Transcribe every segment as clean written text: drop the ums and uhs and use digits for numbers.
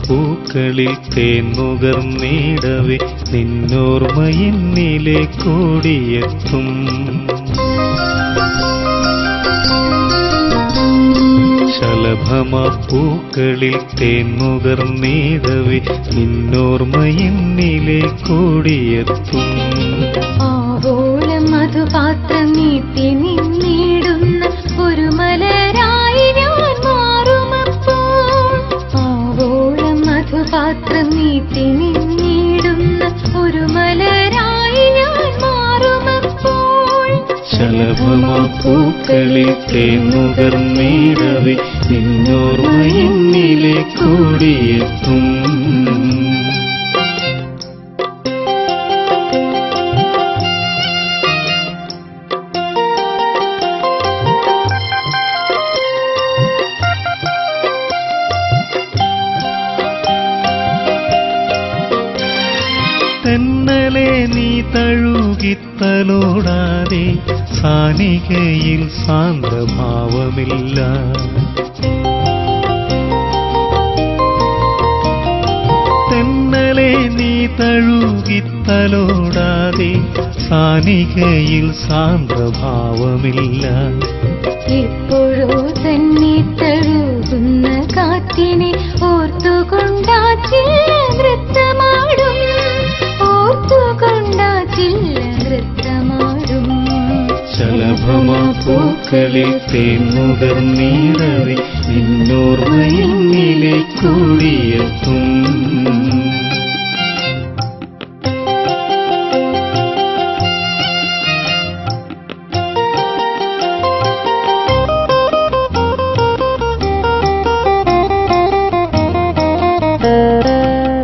പൂക്കളിൽ തേൻമുകർന്നിടവേ നിന്നോർമ്മയെന്നിലെ കൂടിയെത്തും. ശലഭമപ്പൂക്കളിൽ തേൻമുകർന്നിടവേ നിന്നോർമ്മയെന്നിലെ കൂടിയെത്തും. ആവോളം മധുപാത്രം നീട്ടി നിന്നിടുന്ന ഒരു മലരായി ഞാൻ മാറുമപ്പോൾ. ആവോളം മധുപാത്രം നീട്ടി നിന്നിടുന്ന ഒരു മലരായി ഞാൻ മാറുമപ്പോൾ. ശലഭമപ്പൂക്കളിൽ തേൻമുകർന്നിടവേ നിന്നോർമ്മയെന്നിലെ കൂടിയെത്തും. തെന്നലെ നീ തഴുകിത്തലോടാതെ സാനികയിൽ സാന്ദ്രഭാവമില്ല. തെന്നലെ നീ തഴുകിത്തലോടാതെ സാനികയിൽ സാന്ദ്രഭാവമില്ല. എപ്പോഴോ തന്നെ തഴുകുന്ന കാറ്റിനെ ഓർത്തുകൊണ്ടാ ചില്ല നൃത്തമാടും. ഓർത്തുകൊണ്ടാ ചില്ല നൃത്തമാടും. ശലഭമപ്പൂക്കളിൽ തേൻമുകർന്നിടവേ നിന്നോർമ്മയെന്നിലെ കൂടിയെത്തും.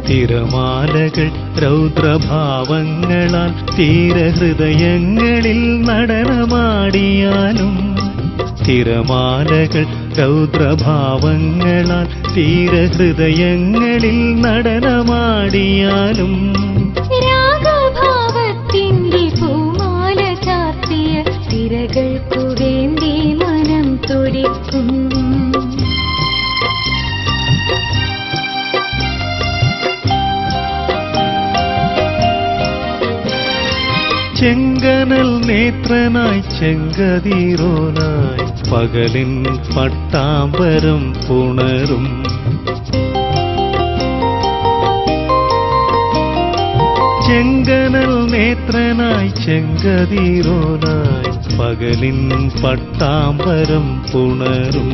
തിരമാലകൾ രൗദ്രഭാവങ്ങളാൽ തീരഹൃദയങ്ങളിൽ നടനമാടിയാലും. തിരമാലകൾ രൗദ്രഭാവങ്ങളാൽ തീരഹൃദയങ്ങളിൽ നടനമാടിയാലും. രാഗഭാവത്തിൻ്റെ പൂമാല ചാർത്തിയ തിരകൾക്കു വേണ്ടി മനം തുടിക്കും. ചെങ്കനൽ നേത്രനായി ചെങ്കതിരോനായി പകലിൻ പട്ടാമ്പരം പുണരും. ചെങ്കനൽ നേത്രനായി ചെങ്കതിരോനായി പകലിൻ പട്ടാമ്പരം പുണരും.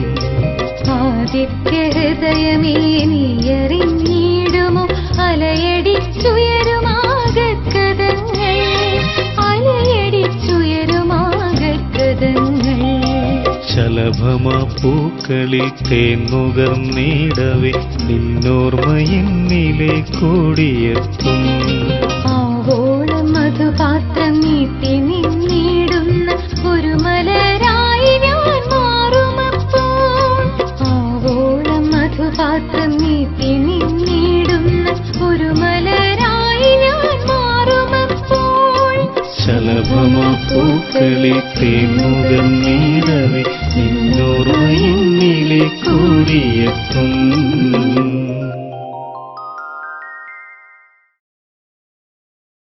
ആദിത്യ ഹൃദയമേ നീയറിഞ്ഞിടുമോ അലയടിച്ചുയരുമാകക്കഥങ്ങൾ. അലയടിച്ചുയരുമാകക്കഥങ്ങൾ. ശലഭമപ്പൂക്കളിൽ തേൻമുകർന്നിടവേ നിന്നോർമ്മയെന്നിലെ കൂടിയെത്തും. ആവോളം മധുപാത്രം നീട്ടി നിന്നിടുന്ന ഒരു മലരായി ഞാൻ മാറുമപ്പോൾ. ആവോളം മധുപാത്രം നീട്ടി നിന്നിടുന്ന ഒരു മലരായി ഞാൻ മാറുമപ്പോൾ. ശലഭമപ്പൂക്കളിൽ തേൻമുകർന്നിടവേ നിന്നോർമ്മയെന്നിലെ കൂടിയെത്തും.